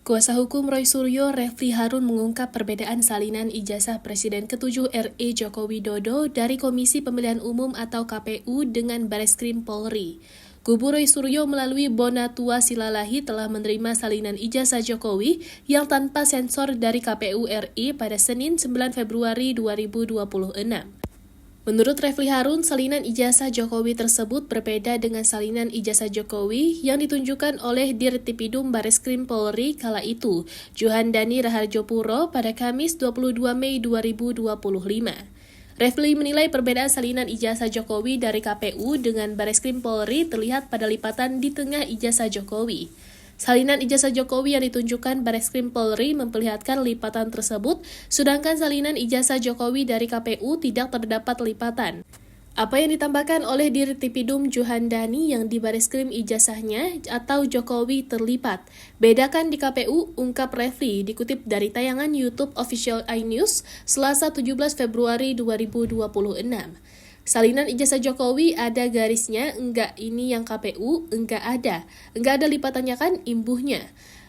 Kuasa hukum Roy Suryo, Refli Harun mengungkap perbedaan salinan ijazah Presiden ke-7 RI Joko Widodo dari Komisi Pemilihan Umum atau KPU dengan Bareskrim Polri. Kubu Roy Suryo melalui Bonatua Silalahi telah menerima salinan ijazah Jokowi yang tanpa sensor dari KPU RI pada Senin 9 Februari 2026. Menurut Refli Harun, salinan ijazah Jokowi tersebut berbeda dengan salinan ijazah Jokowi yang ditunjukkan oleh Dirtipidum Bareskrim Polri kala itu, Juhandani Raharjopuro pada Kamis 22 Mei 2025. Refli menilai perbedaan salinan ijazah Jokowi dari KPU dengan Bareskrim Polri terlihat pada lipatan di tengah ijazah Jokowi. Salinan ijazah Jokowi yang ditunjukkan Bareskrim Polri memperlihatkan lipatan tersebut, sedangkan salinan ijazah Jokowi dari KPU tidak terdapat lipatan. Apa yang ditambahkan oleh Dirtipidum Juhandani yang di Bareskrim ijazahnya atau Jokowi terlipat. Bedakan di KPU, ungkap Refli, dikutip dari tayangan YouTube Official iNews, Selasa 17 Februari 2026. Salinan ijazah Jokowi ada garisnya, enggak ini yang KPU, enggak ada lipatannya kan imbuhnya.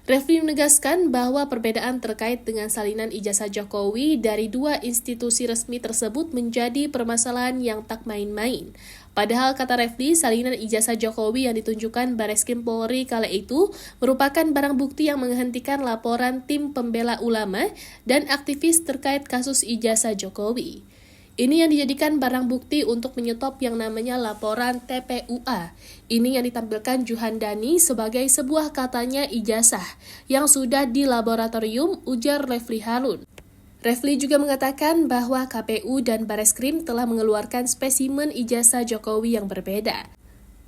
Refli menegaskan bahwa perbedaan terkait dengan salinan ijazah Jokowi dari dua institusi resmi tersebut menjadi permasalahan yang tak main-main. Padahal kata Refli, salinan ijazah Jokowi yang ditunjukkan Bareskrim Polri kala itu merupakan barang bukti yang menghentikan laporan tim pembela ulama dan aktivis terkait kasus ijazah Jokowi. Ini yang dijadikan barang bukti untuk menyetop yang namanya laporan TPUA. Ini yang ditampilkan Juhandani sebagai sebuah katanya ijazah yang sudah di laboratorium, ujar Refli Harun. Refli juga mengatakan bahwa KPU dan Bareskrim telah mengeluarkan spesimen ijazah Jokowi yang berbeda.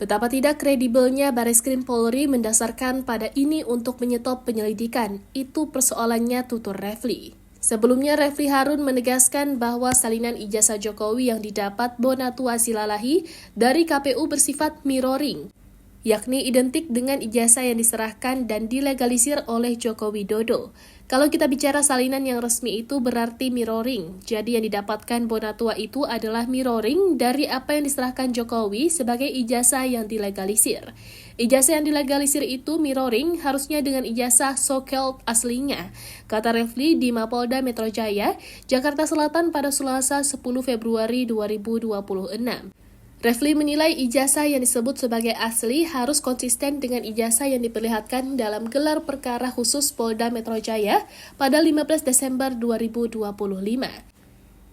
Betapa tidak kredibelnya Bareskrim Polri mendasarkan pada ini untuk menyetop penyelidikan, itu persoalannya, tutur Refli. Sebelumnya, Refli Harun menegaskan bahwa salinan ijazah Jokowi yang didapat Bonatua Silalahi dari KPU bersifat mirroring, yakni identik dengan ijazah yang diserahkan dan dilegalisir oleh Joko Widodo. Kalau kita bicara salinan yang resmi itu berarti mirroring, jadi yang didapatkan Bonatua itu adalah mirroring dari apa yang diserahkan Jokowi sebagai ijazah yang dilegalisir. Ijazah yang dilegalisir itu mirroring harusnya dengan ijazah so-called aslinya, kata Refli di Mapolda Metro Jaya, Jakarta Selatan pada Selasa 10 Februari 2026. Refli menilai ijazah yang disebut sebagai asli harus konsisten dengan ijazah yang diperlihatkan dalam gelar perkara khusus Polda Metro Jaya pada 15 Desember 2025.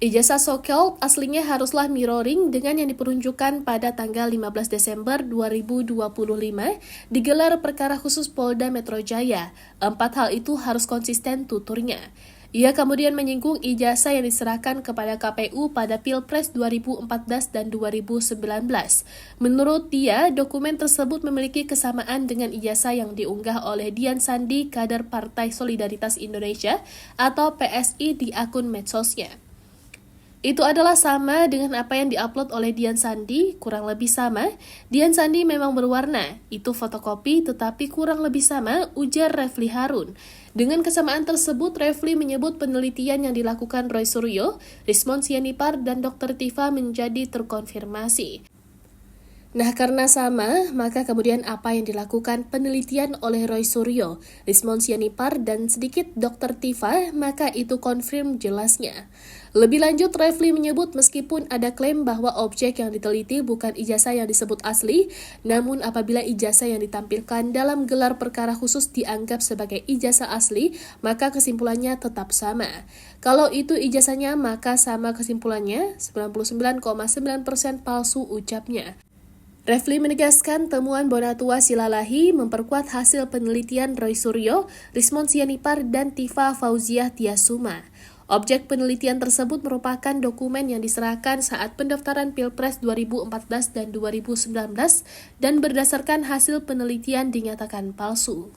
Ijazah so-called aslinya haruslah mirroring dengan yang diperunjukkan pada tanggal 15 Desember 2025 di gelar perkara khusus Polda Metro Jaya. 4 hal itu harus konsisten, tuturnya. Ia kemudian menyinggung ijazah yang diserahkan kepada KPU pada Pilpres 2014 dan 2019. Menurut dia, dokumen tersebut memiliki kesamaan dengan ijazah yang diunggah oleh Dian Sandi, kader Partai Solidaritas Indonesia atau PSI di akun medsosnya. Itu adalah sama dengan apa yang diupload oleh Dian Sandi, kurang lebih sama. Dian Sandi memang berwarna, itu fotokopi tetapi kurang lebih sama, ujar Refli Harun. Dengan kesamaan tersebut, Refli menyebut penelitian yang dilakukan Roy Suryo, Rismon Sianipar, dan Dr. Tifa menjadi terkonfirmasi. Nah, karena sama, maka kemudian apa yang dilakukan penelitian oleh Roy Suryo, Rismon Sianipar, dan sedikit Dr. Tifa, maka itu konfirm jelasnya. Lebih lanjut, Refli menyebut meskipun ada klaim bahwa objek yang diteliti bukan ijazah yang disebut asli, namun apabila ijazah yang ditampilkan dalam gelar perkara khusus dianggap sebagai ijazah asli, maka kesimpulannya tetap sama. Kalau itu ijazahnya, maka sama kesimpulannya, 99,9% palsu, ucapnya. Refli menegaskan temuan Bonatua Silalahi memperkuat hasil penelitian Roy Suryo, Rismon Sianipar, dan Tifa Fauziah Tiasuma. Objek penelitian tersebut merupakan dokumen yang diserahkan saat pendaftaran Pilpres 2014 dan 2019 dan berdasarkan hasil penelitian dinyatakan palsu.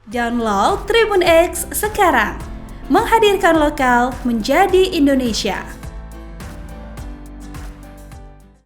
Download Tribun X sekarang, menghadirkan lokal menjadi Indonesia.